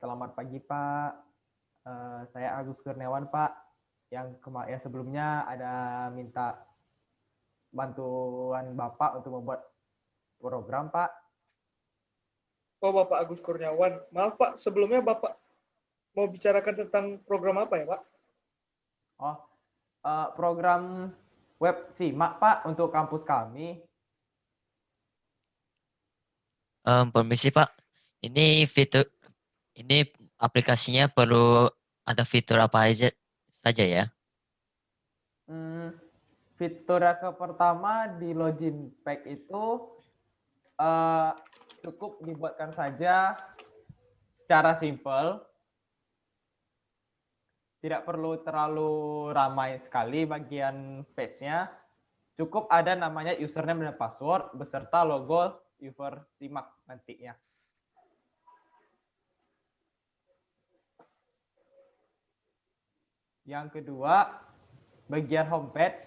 Selamat pagi Pak. Saya Agus Kurniawan Pak. Yang sebelumnya ada minta bantuan Bapak untuk membuat program Pak. Oh, Bapak Agus Kurniawan. Maaf Pak, sebelumnya Bapak mau bicarakan tentang program apa ya Pak? Oh, program web SIMAK Pak untuk kampus kami. Permisi Pak, ini aplikasinya perlu ada fitur apa aja saja ya? Fitur yang pertama di login pack itu cukup dibuatkan saja secara simple. Tidak perlu terlalu ramai sekali bagian page-nya. Cukup ada namanya username dan password beserta logo user SIMAK nantinya. Yang kedua, bagian homepage.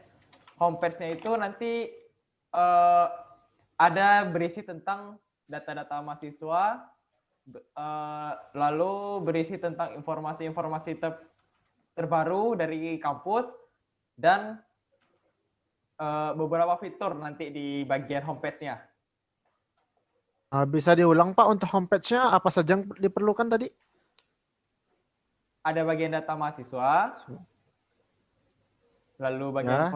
Homepage-nya itu nanti ada berisi tentang data-data mahasiswa, lalu berisi tentang informasi-informasi terbaru dari kampus, dan beberapa fitur nanti di bagian homepage-nya. Bisa diulang Pak untuk homepage-nya apa saja yang diperlukan tadi? Ada bagian data mahasiswa, lalu bagian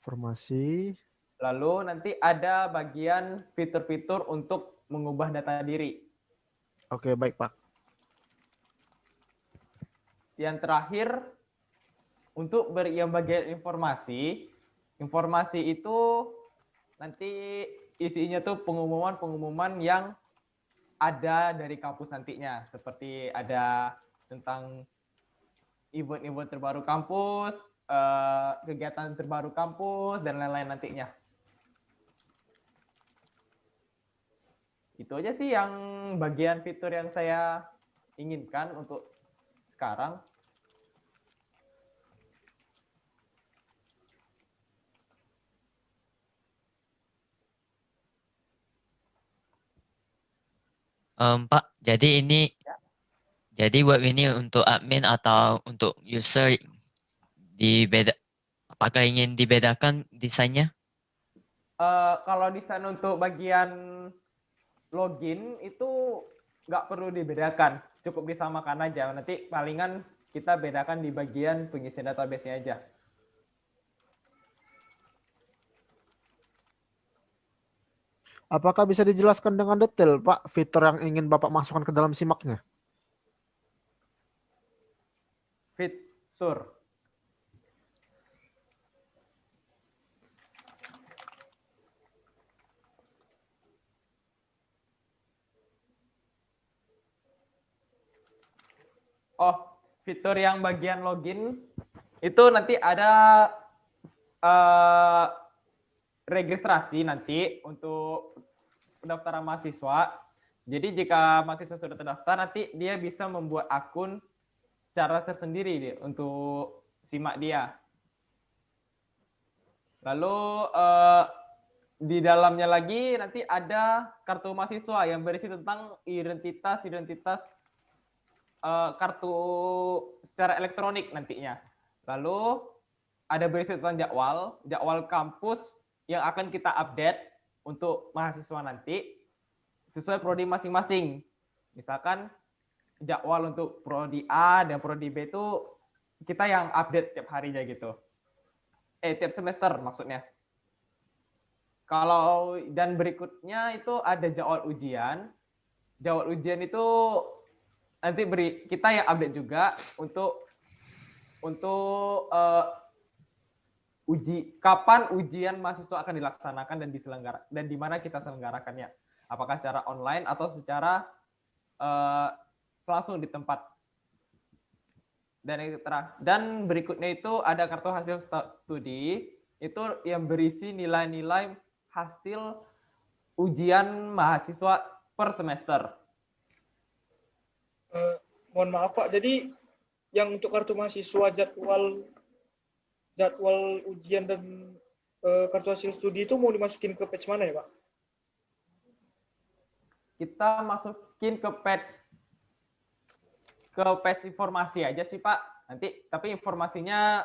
informasi, lalu nanti ada bagian fitur-fitur untuk mengubah data diri. Oke, baik Pak. Yang terakhir, untuk yang bagian informasi itu nanti isinya tuh pengumuman-pengumuman yang ada dari kampus nantinya, seperti ada tentang event-event terbaru kampus, kegiatan terbaru kampus, dan lain-lain nantinya. Itu aja sih yang bagian fitur yang saya inginkan untuk sekarang. Pak, jadi web ini untuk admin atau untuk user apakah ingin dibedakan desainnya? Kalau desain untuk bagian login itu nggak perlu dibedakan, cukup disamakan aja. Nanti palingan kita bedakan di bagian pengisian database-nya aja. Apakah bisa dijelaskan dengan detail Pak fitur yang ingin Bapak masukkan ke dalam SIMAK-nya? Fitur. Oh, fitur yang bagian login itu nanti ada registrasi nanti untuk pendaftaran mahasiswa. Jadi jika mahasiswa sudah terdaftar, nanti dia bisa membuat akun secara tersendiri untuk SIMAK dia. Lalu di dalamnya lagi nanti ada kartu mahasiswa yang berisi tentang identitas kartu secara elektronik nantinya. Lalu ada berisi tentang jadwal kampus yang akan kita update untuk mahasiswa nanti sesuai prodi masing-masing. Misalkan jadwal untuk prodi A dan prodi B itu kita yang update tiap harinya gitu. Tiap semester maksudnya. Kalau dan berikutnya itu ada jadwal ujian. Jadwal ujian itu nanti kita yang update juga untuk kapan ujian mahasiswa akan dilaksanakan dan di mana kita selenggarakannya. Apakah secara online atau secara langsung di tempat. Dan berikutnya itu ada kartu hasil studi, itu yang berisi nilai-nilai hasil ujian mahasiswa per semester. Mohon maaf Pak, jadi yang untuk kartu mahasiswa jadwal ujian dan kartu hasil studi itu mau dimasukin ke page mana ya Pak? Kita masukin ke page ke page informasi aja sih Pak. Nanti tapi informasinya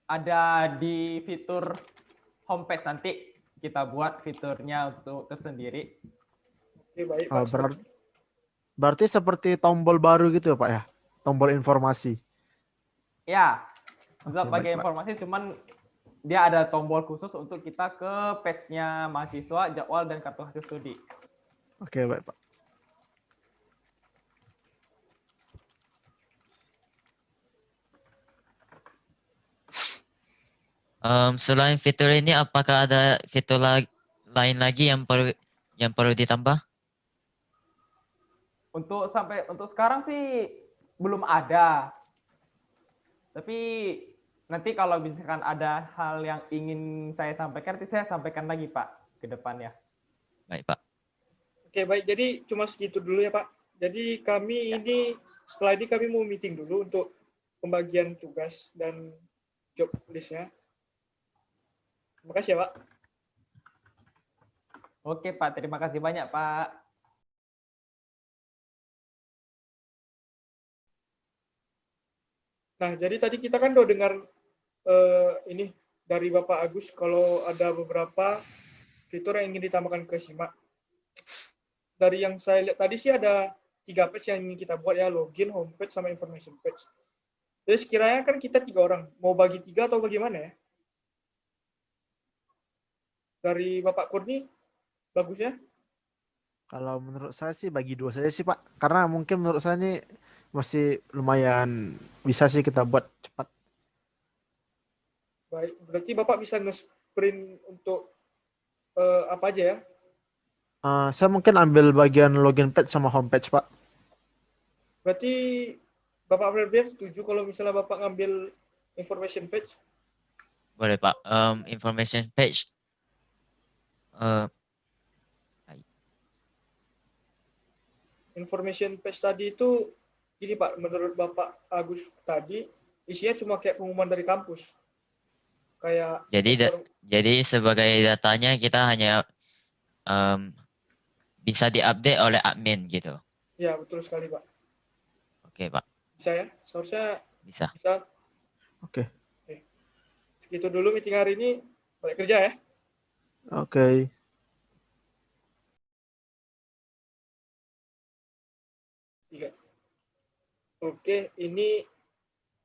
ada di fitur homepage, nanti kita buat fiturnya untuk tersendiri. Oke, baik Oh, Pak. berarti seperti tombol baru gitu ya Pak ya? Tombol informasi. Ya, Oke, tetap baik, pakai Pak. informasi, cuman dia ada tombol khusus untuk kita ke page-nya mahasiswa, jadwal, dan kartu hasil studi. Oke, baik Pak. Selain fitur ini, apakah ada fitur lain lagi yang perlu ditambah? Untuk sekarang sih belum ada. Tapi nanti kalau misalkan ada hal yang ingin saya sampaikan, nanti saya sampaikan lagi Pak ke depannya. Baik, Pak. Oke, baik. Jadi cuma segitu dulu ya, Pak. Jadi kami ini setelah ini kami mau meeting dulu untuk pembagian tugas dan job list-nya. Terima kasih ya, Pak. Oke Pak, terima kasih banyak Pak. Nah, jadi tadi kita kan udah dengar ini dari Bapak Agus kalau ada beberapa fitur yang ingin ditambahkan ke SIMA. Dari yang saya lihat tadi sih ada 3 page yang ingin kita buat ya, login, homepage, sama information page. Jadi sekiranya kan kita 3 orang, mau bagi 3 atau bagaimana ya? Dari Bapak Kurni, bagusnya? Kalau menurut saya sih bagi 2 saja sih Pak. Karena mungkin menurut saya ini masih lumayan bisa sih kita buat cepat. Baik, berarti Bapak bisa nge-sprint untuk apa aja ya? Saya mungkin ambil bagian login page sama homepage Pak. Berarti Bapak Febrian setuju kalau misalnya Bapak ngambil information page? Boleh, Pak. Information page. Eh, Information page tadi itu, gini Pak, menurut Bapak Agus tadi, isinya cuma kayak pengumuman dari kampus. Kayak jadi sebagai datanya kita hanya em, bisa diupdate oleh admin gitu. ya betul sekali Pak. Oke, Pak. Bisa ya? Seharusnya Bisa. bisa. Oke. Segitu dulu meeting hari ini. Balik kerja ya. Oke. Tiga. Oke, ini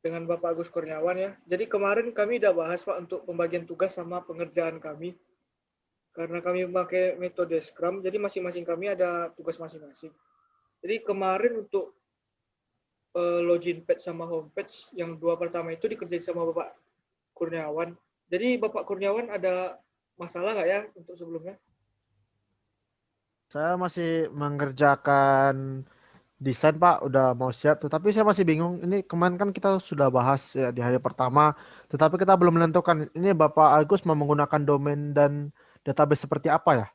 dengan Bapak Agus Kurniawan ya. Jadi kemarin kami udah bahas Pak untuk pembagian tugas sama pengerjaan kami. Karena kami memakai metode Scrum, jadi masing-masing kami ada tugas masing-masing. Jadi kemarin untuk login page sama homepage, yang 2 pertama itu dikerjain sama Bapak Kurniawan. Jadi Bapak Kurniawan ada masalah nggak ya untuk sebelumnya? Saya masih mengerjakan desain Pak, udah mau siap tuh. Tapi saya masih bingung. Ini kemarin kan kita sudah bahas ya di hari pertama, tetapi kita belum menentukan ini Bapak Agus mau menggunakan domain dan database seperti apa ya?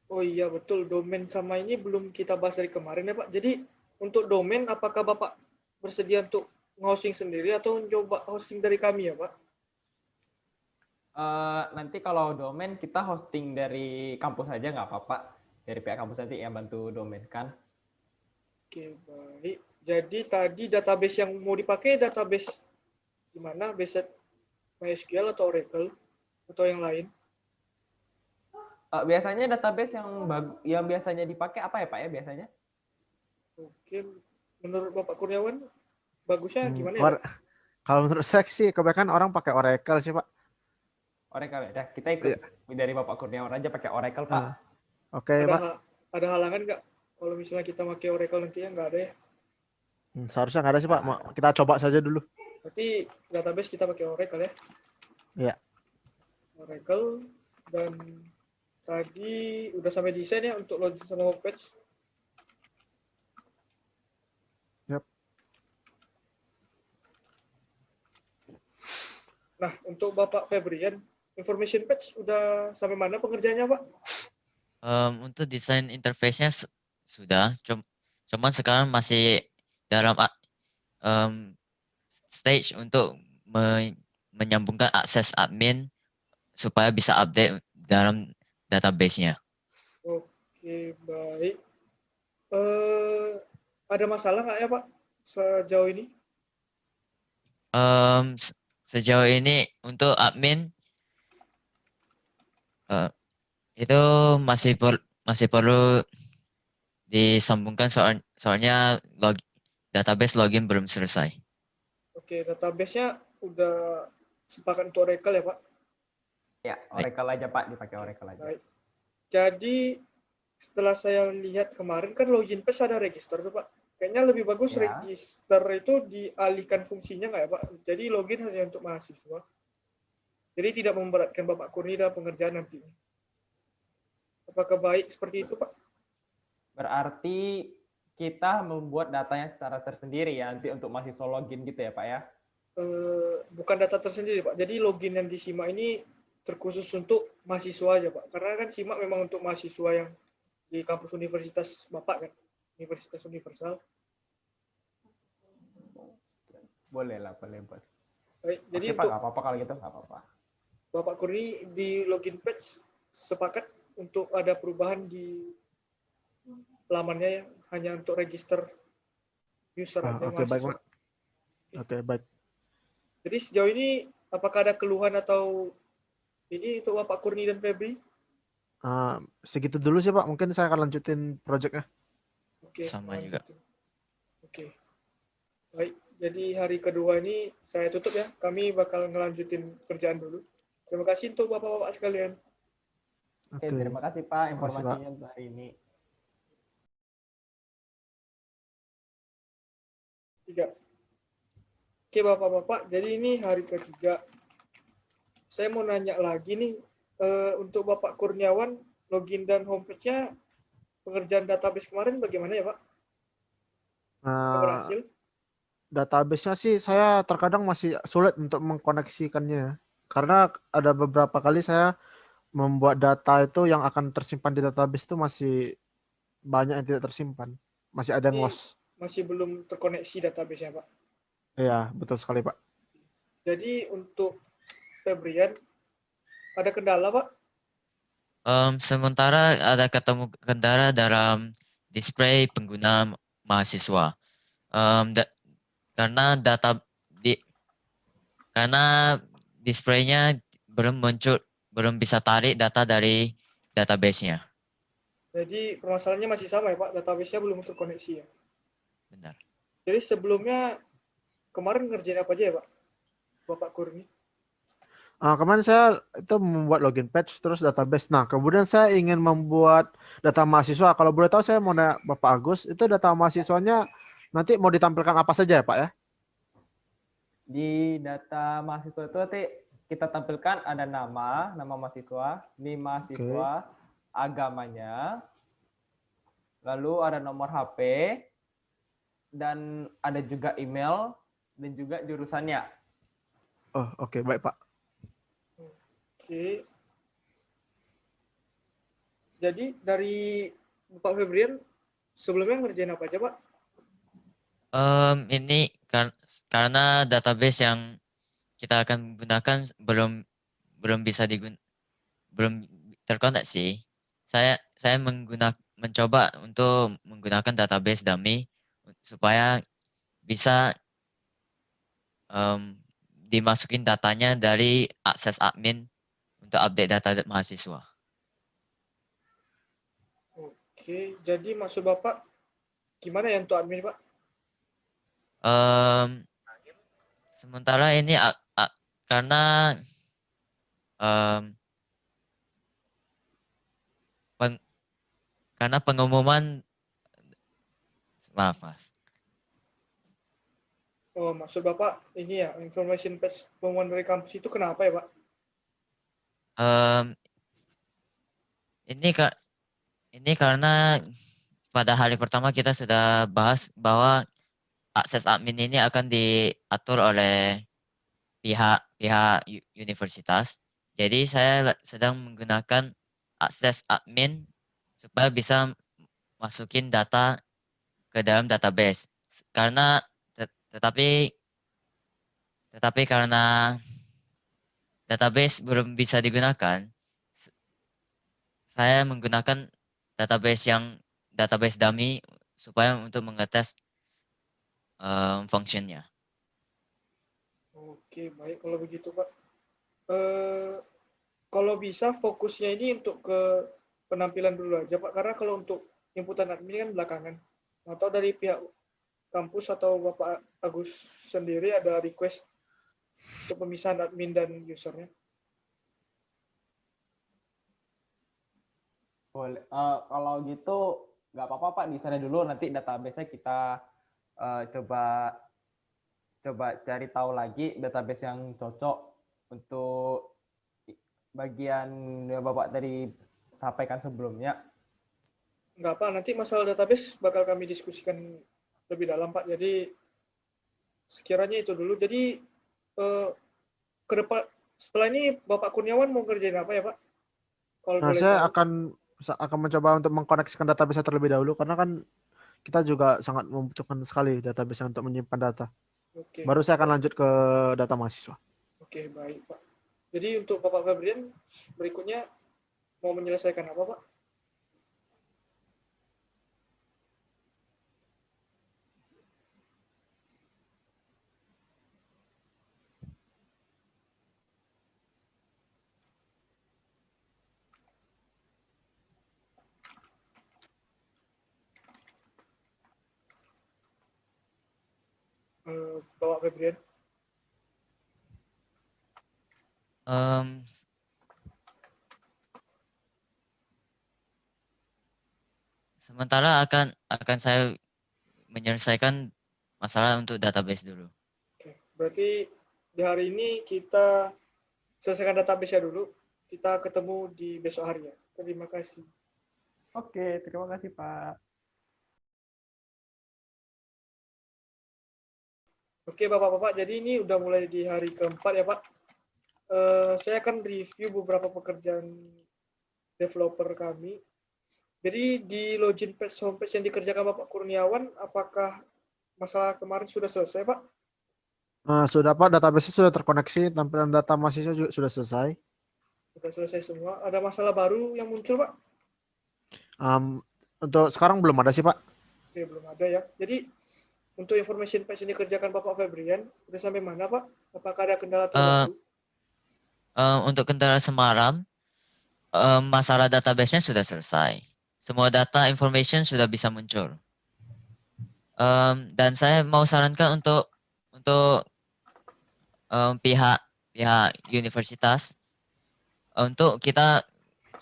Oh iya betul, domain sama ini belum kita bahas dari kemarin ya Pak. Jadi untuk domain apakah Bapak bersedia untuk hosting sendiri atau coba hosting dari kami ya Pak? Nanti kalau domain kita hosting dari kampus aja nggak apa-apa. Dari pihak kampus nanti yang bantu domain kan. Oke baik. Jadi tadi database yang mau dipakai database gimana? Base MySQL atau Oracle atau yang lain? Biasanya database yang biasanya dipakai apa ya Pak ya biasanya? Oke, menurut Bapak Kurniawan bagusnya gimana ya? Pak? Kalau menurut saya sih kebanyakan orang pakai Oracle sih Pak. Oracle ya. Kita ikut dari Bapak Kurniawan aja pakai Oracle Pak. Oke Pak. Ada halangan nggak kalau misalnya kita pakai Oracle nantinya nggak ada ya? Seharusnya nggak ada sih Pak. Kita coba saja dulu. Berarti database kita pakai Oracle ya? Iya. Oracle, dan tadi udah sampai desain ya untuk login sama homepage. Yap. Nah, untuk Bapak Febrian, information page udah sampai mana pengerjaannya Pak? Untuk desain interface-nya sudah, cuman sekarang masih dalam stage untuk menyambungkan akses admin supaya bisa update dalam database-nya. Oke, baik. ada masalah nggak ya Pak sejauh ini? Sejauh ini untuk admin eh, itu masih perlu disambungkan soalnya database login belum selesai. Oke, database-nya udah sepakat untuk Oracle ya Pak? Ya, Oracle aja Pak, dipakai Oracle aja. Baik. Jadi setelah saya lihat kemarin kan login page ada register tuh Pak. Kayaknya lebih bagus Ya. register itu dialihkan fungsinya nggak ya Pak? Jadi login hanya untuk mahasiswa. Jadi tidak memberatkan Bapak Kurni dalam pengerjaan nantinya. Apakah baik seperti itu Pak? Berarti kita membuat datanya secara tersendiri ya nanti untuk mahasiswa login gitu ya Pak ya? Bukan data tersendiri Pak. Jadi login yang di SIMA ini terkhusus untuk mahasiswa aja Pak. Karena kan SIMA memang untuk mahasiswa yang di kampus universitas Bapak kan, Universitas Universal. Boleh lah, boleh. Baik, jadi Oke Pak, untuk nggak apa-apa kalau gitu, nggak apa-apa. Bapak Kurni di login page sepakat untuk ada perubahan di lamannya ya, hanya untuk register user aja Oke, baik, mahasiswa. Pak. Oke, baik. Jadi sejauh ini apakah ada keluhan atau ini untuk Bapak Kurni dan Febri? Segitu dulu sih, Pak. Mungkin saya akan lanjutin projectnya. Oke, Sama juga. gitu. Oke. Baik, jadi hari kedua ini saya tutup ya. Kami bakal ngelanjutin kerjaan dulu. Terima kasih untuk Bapak-Bapak sekalian. Oke, Oke. terima kasih Pak Terima kasih, Pak. informasinya untuk hari ini. 3. Oke Bapak-Bapak, jadi ini hari ketiga. Saya mau nanya lagi nih, untuk Bapak Kurniawan, login dan homepage-nya pengerjaan database kemarin bagaimana ya Pak? Sudah Nah, berhasil? database-nya sih saya terkadang masih sulit untuk mengkoneksikannya. Karena ada beberapa kali saya membuat data itu yang akan tersimpan di database itu masih banyak yang tidak tersimpan. Masih ada yang Ini lost. masih belum terkoneksi database-nya Pak. Iya, betul sekali, Pak. Jadi untuk Febrian, ada kendala Pak? Sementara ada ketemu kendala dalam display pengguna mahasiswa. Karena di karena displaynya belum muncul, belum bisa tarik data dari database-nya. Jadi permasalahannya masih sama ya Pak, database-nya belum terkoneksi ya. Benar. Jadi sebelumnya kemarin ngerjain apa aja ya Pak? Bapak Kurni? Kemarin saya itu membuat login page terus database. Nah, kemudian saya ingin membuat data mahasiswa. Kalau boleh tahu saya mau nanya Bapak Agus, itu data mahasiswanya nanti mau ditampilkan apa saja ya, Pak ya? Di data mahasiswa itu nanti kita tampilkan ada nama mahasiswa, NIM mahasiswa, agamanya, lalu ada nomor HP, dan ada juga email, dan juga jurusannya. Oh, oke, baik, Pak. Oke. Jadi dari Bapak Febrian sebelumnya ngerjain apa aja Pak? Ini karena database yang kita akan gunakan belum bisa belum terkoneksi. Saya mencoba untuk menggunakan database dummy supaya bisa dimasukin datanya dari akses admin untuk update data mahasiswa. Oke, jadi maksud Bapak gimana ya untuk admin Pak? Sementara ini karena em, karena pengumuman, maaf mas. Oh, maksud Bapak ini ya, information page pengumuman dari kampus itu kenapa ya Pak? Em, ini karena pada hari pertama kita sudah bahas bahwa akses admin ini akan diatur oleh pihak universitas. Jadi saya sedang menggunakan akses admin supaya bisa masukin data ke dalam database. Karena tetapi karena database belum bisa digunakan, saya menggunakan database dummy supaya untuk mengetes functionnya. Oke, baik kalau begitu, Pak. Eh, Kalau bisa fokusnya ini untuk ke penampilan dulu aja, Pak. Karena kalau untuk inputan admin kan belakangan. Atau dari pihak kampus atau Bapak Agus sendiri ada request untuk pemisahan admin dan usernya. Boleh. Kalau gitu nggak apa-apa Pak, di sana dulu nanti database-nya kita coba cari tahu lagi database yang cocok untuk bagian yang Bapak tadi sampaikan sebelumnya. Nggak apa, nanti masalah database bakal kami diskusikan lebih dalam, Pak. Jadi sekiranya itu dulu. Jadi ke depan setelah ini Bapak Kurniawan mau ngerjain apa ya, Pak? Kalau Nah, boleh saya tahu. akan mencoba untuk mengkoneksikan database terlebih dahulu karena kan kita juga sangat membutuhkan sekali database untuk menyimpan data. Oke. Baru saya akan lanjut ke data mahasiswa. Oke, baik, Pak. Jadi untuk Bapak Febrian berikutnya mau menyelesaikan apa, Pak? Bapak Febrian. Em, Sementara akan saya menyelesaikan masalah untuk database dulu. Oke. Berarti di hari ini kita selesaikan database-nya dulu. Kita ketemu di besok hari ya. Terima kasih. Oke, terima kasih Pak. Oke, Bapak-Bapak. Jadi ini udah mulai di hari keempat ya, Pak. Saya akan review beberapa pekerjaan developer kami. Jadi di login page homepage yang dikerjakan Bapak Kurniawan, apakah masalah kemarin sudah selesai, Pak? Sudah Pak, database sudah terkoneksi, tampilan data mahasiswa juga sudah selesai. Sudah selesai semua. Ada masalah baru yang muncul, Pak? Untuk sekarang belum ada sih Pak. Oke, belum ada ya. Jadi untuk information page yang dikerjakan Bapak Febrian, sudah sampai mana, Pak? Apakah ada kendala terbaru? Untuk kendala semalam, masalah database-nya sudah selesai. Semua data information sudah bisa muncul. Dan saya mau sarankan untuk pihak universitas untuk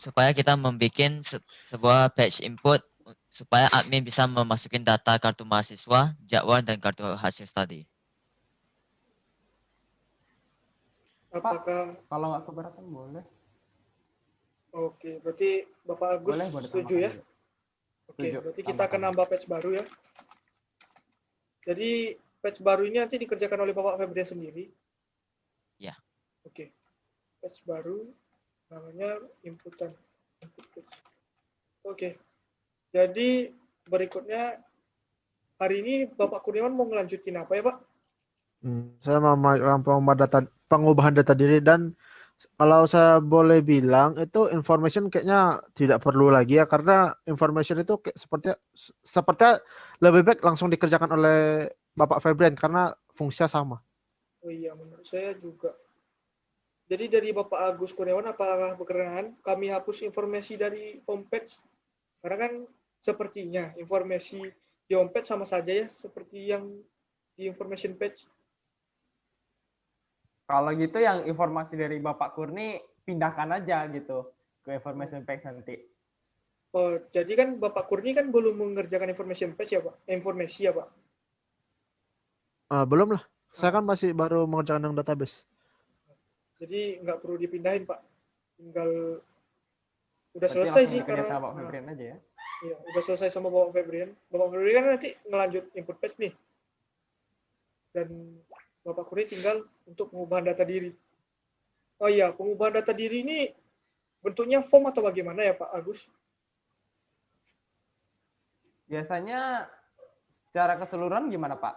supaya kita membuat sebuah page input supaya admin bisa memasukin data kartu mahasiswa, jadwal dan kartu hasil studi. Apakah Kalau nggak keberatan boleh. oke, berarti Bapak Agus Boleh setuju ya? tambahkan dulu. Oke, Setuju, berarti kita akan tambahkan. nambah patch baru ya. Jadi patch baru ini nanti dikerjakan oleh Bapak Febrian sendiri. Ya. Oke. Patch baru namanya inputan. Input patch. Oke. Jadi berikutnya hari ini Bapak Kurniawan mau ngelanjutin apa ya, Pak? Saya mau pengubahan data diri dan kalau saya boleh bilang itu information kayaknya tidak perlu lagi ya karena information itu kayak sepertinya lebih baik langsung dikerjakan oleh Bapak Febrian karena fungsinya sama. Oh iya, menurut saya juga. Jadi dari Bapak Agus Kurniawan, apakah berkenan kami hapus informasi dari homepage? Karena kan sepertinya informasi di homepage sama saja ya seperti yang di information page. Kalau gitu yang informasi dari Bapak Kurni pindahkan aja gitu ke information page nanti. Oh, jadi kan Bapak Kurni kan belum mengerjakan information page ya, Pak? Informasi ya, Pak? Belum lah, saya kan masih baru mengerjakan yang database. Jadi nggak perlu dipindahin, Pak. Tinggal udah Berarti selesai langsung sih dikerjain karena sama Pak Febrian aja ya. iya, udah selesai sama Bapak Febrian. Bapak Febrian kan nanti ngelanjut input page nih. Dan Bapak Kurni tinggal untuk pengubahan data diri. Oh iya, pengubahan data diri ini bentuknya form atau bagaimana ya, Pak Agus? Biasanya secara keseluruhan gimana Pak?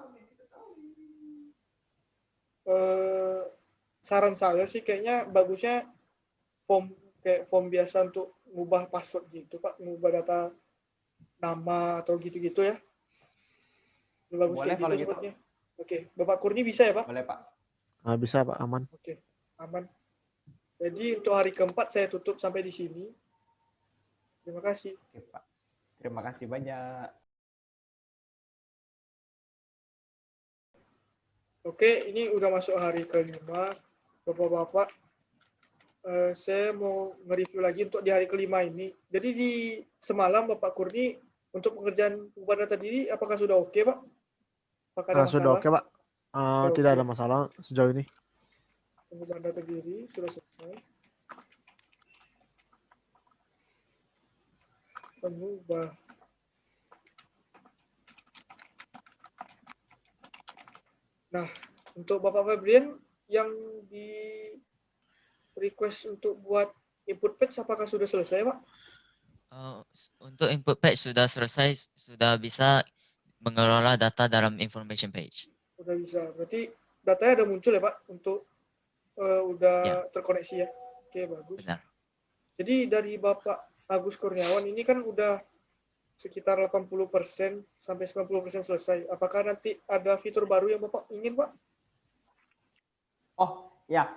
Saran saya sih kayaknya bagusnya form kayak form biasa untuk ngubah password gitu, Pak, ngubah data nama atau gitu-gitu ya. Bagus Boleh kayak kalau gitu gitu. sepertinya. Oke, Bapak Kurni bisa ya Pak? Boleh, Pak. Nah, bisa Pak, aman. Oke, aman. Jadi untuk hari keempat saya tutup sampai di sini. Terima kasih. Oke, Pak. Terima kasih banyak. Oke, ini udah masuk hari kelima, Bapak-Bapak. Saya mau nge-review lagi untuk di hari kelima ini. Jadi di semalam Bapak Kurni untuk pengerjaan pengubah data diri, apakah sudah oke Pak? Apakah ada Sudah masalah? oke Pak. Sudah Tidak oke. ada masalah sejauh ini. Pengubah data diri sudah selesai. Pengubah. Nah, untuk Bapak Febrian yang di request untuk buat input page apakah sudah selesai Pak? Untuk input page sudah selesai, sudah bisa mengelola data dalam information page. Sudah bisa. Berarti datanya ada muncul ya Pak untuk udah Ya. terkoneksi ya. Oke, bagus. Benar. Jadi dari Bapak Agus Kurniawan ini kan udah sekitar 80% sampai 90% selesai. Apakah nanti ada fitur baru yang Bapak ingin, Pak? Oh, ya.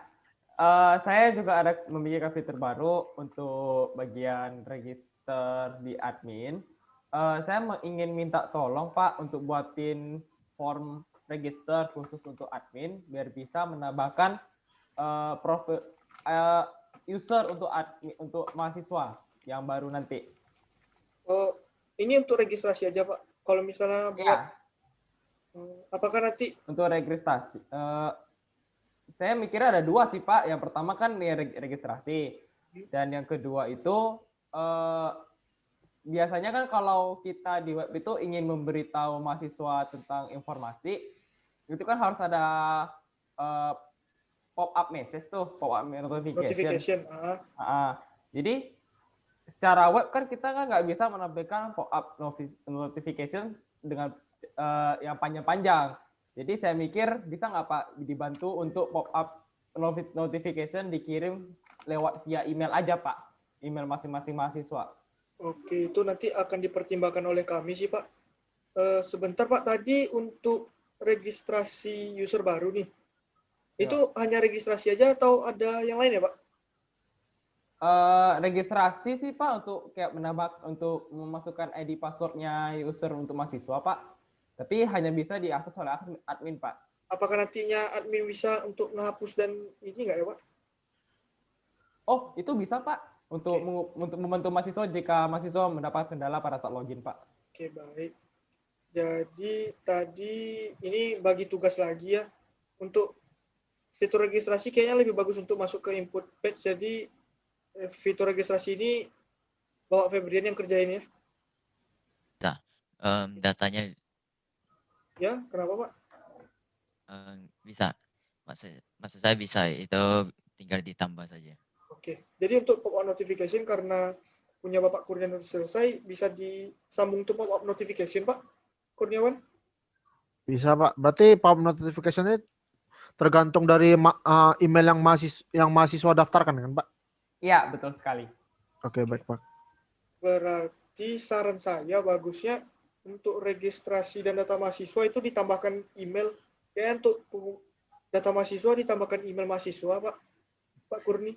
Saya juga ada memikirkan fitur baru untuk bagian register di admin. Saya ingin minta tolong, Pak, untuk buatin form register khusus untuk admin, biar bisa menambahkan profil user untuk admin, untuk mahasiswa yang baru nanti. Oh, ini untuk registrasi aja, Pak. Kalau misalnya buat, Ya, apakah nanti untuk registrasi. Saya mikirnya ada dua sih Pak. Yang pertama kan registrasi, dan yang kedua itu biasanya kan kalau kita di web itu ingin memberitahu mahasiswa tentang informasi, itu kan harus ada pop-up message tuh, pop-up notification. Jadi secara web kan kita kan nggak bisa menampilkan pop-up notification dengan yang panjang-panjang. Jadi saya mikir bisa nggak Pak dibantu untuk pop-up notification dikirim lewat via email aja Pak, email masing-masing mahasiswa. Oke, itu nanti akan dipertimbangkan oleh kami sih Pak. Sebentar Pak, tadi untuk registrasi user baru nih, itu hanya registrasi aja atau ada yang lain ya Pak? Registrasi sih Pak untuk kayak untuk memasukkan ID passwordnya user untuk mahasiswa Pak. Tapi hanya bisa diakses oleh admin, Pak. Apakah nantinya admin bisa untuk menghapus dan ini nggak ya, Pak? Oh, itu bisa, Pak. Untuk membantu mahasiswa jika mahasiswa mendapat kendala pada saat login, Pak. Oke, baik. Jadi tadi ini bagi tugas lagi ya. Untuk fitur registrasi kayaknya lebih bagus untuk masuk ke input page. Jadi fitur registrasi ini Bapak Febrian yang kerjain ya. Datanya Ya, kenapa Pak? bisa. Maksud saya bisa, itu tinggal ditambah saja. Oke, jadi untuk pop-up notification karena punya Bapak Kurniawan selesai, bisa disambung untuk pop-up notification Pak Kurniawan? Bisa Pak. Berarti pop notification ini tergantung dari email yang mahasiswa daftarkan kan Pak? Iya, betul sekali. Oke, baik Pak. Berarti saran saya bagusnya untuk registrasi dan data mahasiswa itu ditambahkan email. Ya, untuk data mahasiswa ditambahkan email mahasiswa, Pak Kurni.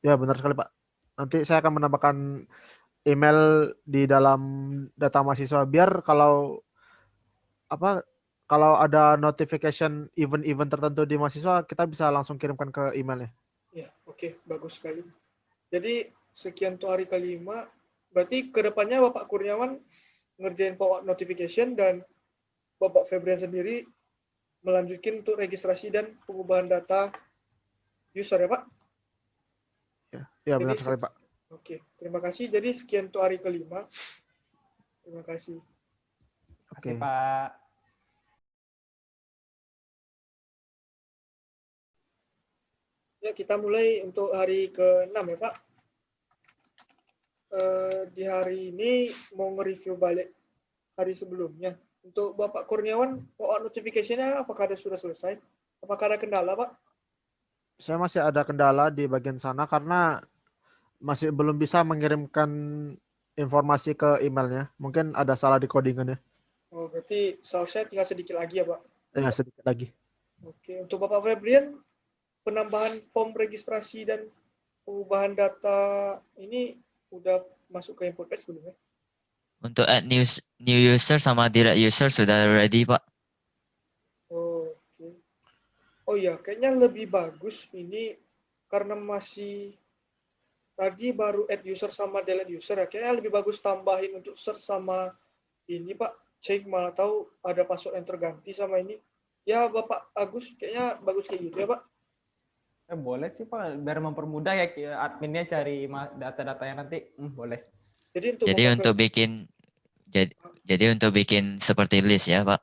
Ya, benar sekali Pak. Nanti saya akan menambahkan email di dalam data mahasiswa biar kalau ada notification event-event tertentu di mahasiswa, kita bisa langsung kirimkan ke emailnya. Ya, oke, bagus sekali. Jadi sekian tuh hari kelima. Berarti kedepannya Bapak Kurniawan ngerjain pop-up notification dan Bapak Febrian sendiri melanjutkan untuk registrasi dan pengubahan data user ya Pak? Ya benar sekali Pak. Oke, terima kasih. Jadi sekian tuh hari kelima. Terima kasih. Oke, Pak. Ya, kita mulai untuk hari ke-6 ya Pak. Di hari ini mau nge-review balik hari sebelumnya. Untuk Bapak Kurniawan, notification-nya apakah sudah selesai? Apakah ada kendala, Pak? Saya masih ada kendala di bagian sana karena masih belum bisa mengirimkan informasi ke emailnya. Mungkin ada salah di codingannya. Oh, berarti seharusnya tinggal sedikit lagi ya Pak. Ya, sedikit lagi. Oke, untuk Bapak Febrian, penambahan form registrasi dan perubahan data ini udah masuk ke input batch belum ya? Untuk add new user sama delete user sudah ready, Pak. Oh, oke. Oh iya, kayaknya lebih bagus ini karena masih tadi baru add user sama delete user ya. Kayaknya lebih bagus tambahin untuk search sama ini Pak. Cek malah tahu ada password yang terganti sama ini. Ya Bapak Agus, kayaknya bagus kayak gitu ya Pak. Boleh sih Pak, biar mempermudah ya adminnya cari data-datanya nanti. Boleh. Jadi untuk Jadi Bapak untuk bikin jadi untuk bikin seperti list ya, Pak.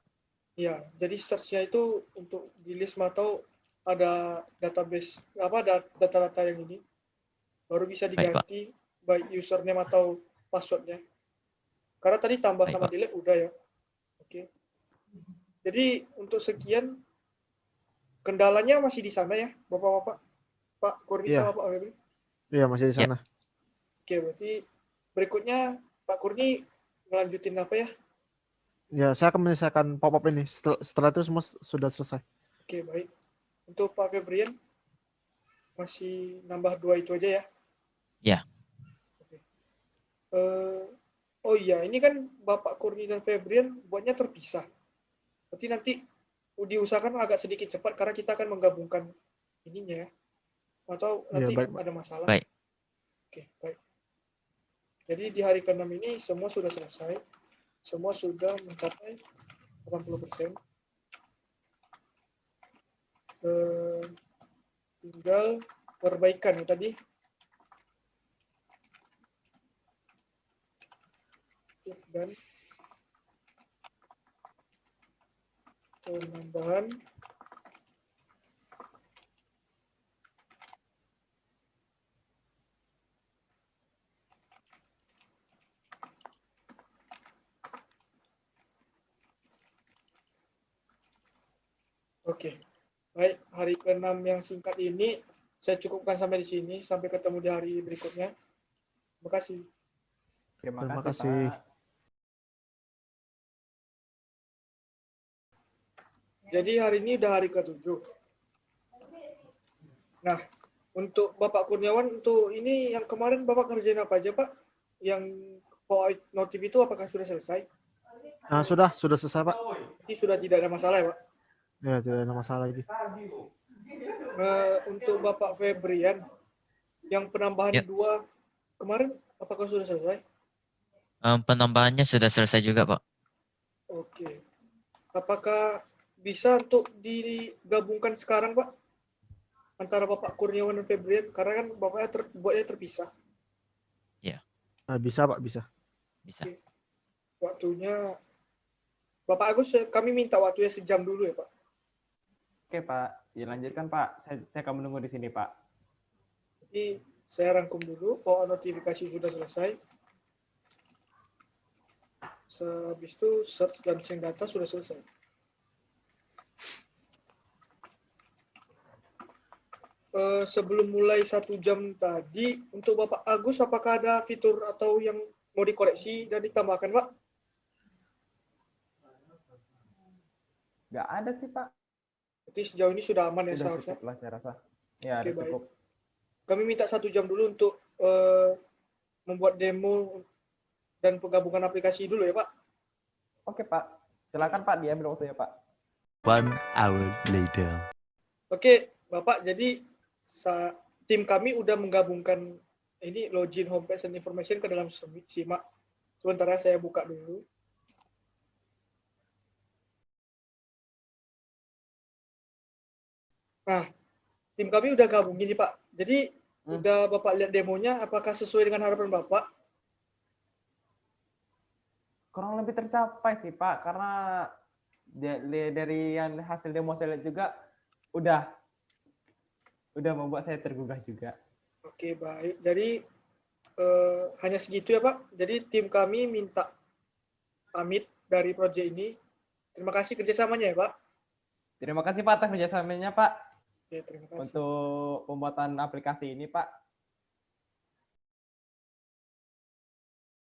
ya, jadi search-nya itu untuk di list atau ada database ada data-data yang ini baru bisa Baik, Pak. diganti baik username atau passwordnya. Karena tadi tambah Baik, sama Pak. delete udah ya. Oke. Jadi untuk sekian kendalanya masih di sana ya, Bapak-bapak. Pak Kurni Iya. sama Pak Febri. Iya, masih di Ya. sana. Oke, berarti berikutnya Pak Kurni ngelanjutin apa ya? Ya, saya akan menyelesaikan pop-up ini. Setelah itu semua sudah selesai. Oke, baik. Untuk Pak Febrian masih nambah 2 itu aja ya. Ya. Oke. Oh iya, ini kan Bapak Kurni dan Febrian buatnya terpisah. Berarti nanti diusahakan agak sedikit cepat karena kita akan menggabungkan ininya ya. Atau Iya, nanti baik, Pak. ada masalah. Baik. Oke, baik. Jadi di hari ke-6 ini semua sudah selesai. Semua sudah mencapai 80%. Tinggal perbaikan ya tadi. Dan penambahan Oke. Baik, hari ke-6 yang singkat ini saya cukupkan sampai di sini. Sampai ketemu di hari berikutnya. Terima kasih. Terima Terima kasih kasih. Pak. Jadi hari ini udah hari ke-7. Nah, untuk Bapak Kurniawan, untuk ini yang kemarin Bapak kerjain apa aja Pak? Yang POI notif itu apakah sudah selesai? Nah, sudah selesai, Pak. Ini sudah tidak ada masalah ya Pak? Ya, tidak ada masalah lagi. Untuk Bapak Febrian, yang penambahan Ya. 2 kemarin apakah sudah selesai? Penambahannya sudah selesai juga, Pak. Oke. Apakah bisa untuk digabungkan sekarang Pak? Antara Bapak Kurniawan dan Febrian, karena kan Bapaknya buatnya terpisah. Nah, bisa, Pak, bisa. Bisa. Waktunya, Bapak Agus, kami minta waktunya sejam dulu ya Pak. Oke Pak, dilanjutkan Pak. Saya akan menunggu di sini Pak. Jadi saya rangkum dulu, bahwa notifikasi sudah selesai. Habis itu search dan change data sudah selesai. Sebelum mulai 1 jam tadi, untuk Bapak Agus, apakah ada fitur atau yang mau dikoreksi dan ditambahkan Pak? Nggak ada sih Pak. Jadi sejauh ini sudah aman ya Sudah seharusnya. cukup lah saya rasa. Ya, Oke, udah baik. cukup. Kami minta 1 jam dulu untuk membuat demo dan penggabungan aplikasi dulu ya Pak. Oke Pak, silakan Pak diambil waktunya Pak. 1 hour later. Oke, Bapak, jadi tim kami udah menggabungkan ini login homepage dan information ke dalam Simak. Sementara saya buka dulu. Nah, tim kami udah gabung gini Pak. Jadi udah Bapak lihat demonya, apakah sesuai dengan harapan Bapak? Kurang lebih tercapai sih Pak, karena dari yang hasil demo saya lihat juga udah membuat saya tergugah juga. Oke, baik. Jadi hanya segitu ya Pak. Jadi tim kami minta pamit dari proyek ini. Terima kasih kerjasamanya ya Pak. Terima kasih Pak atas kerjasamanya Pak Oke, terima kasih. untuk pembuatan aplikasi ini Pak.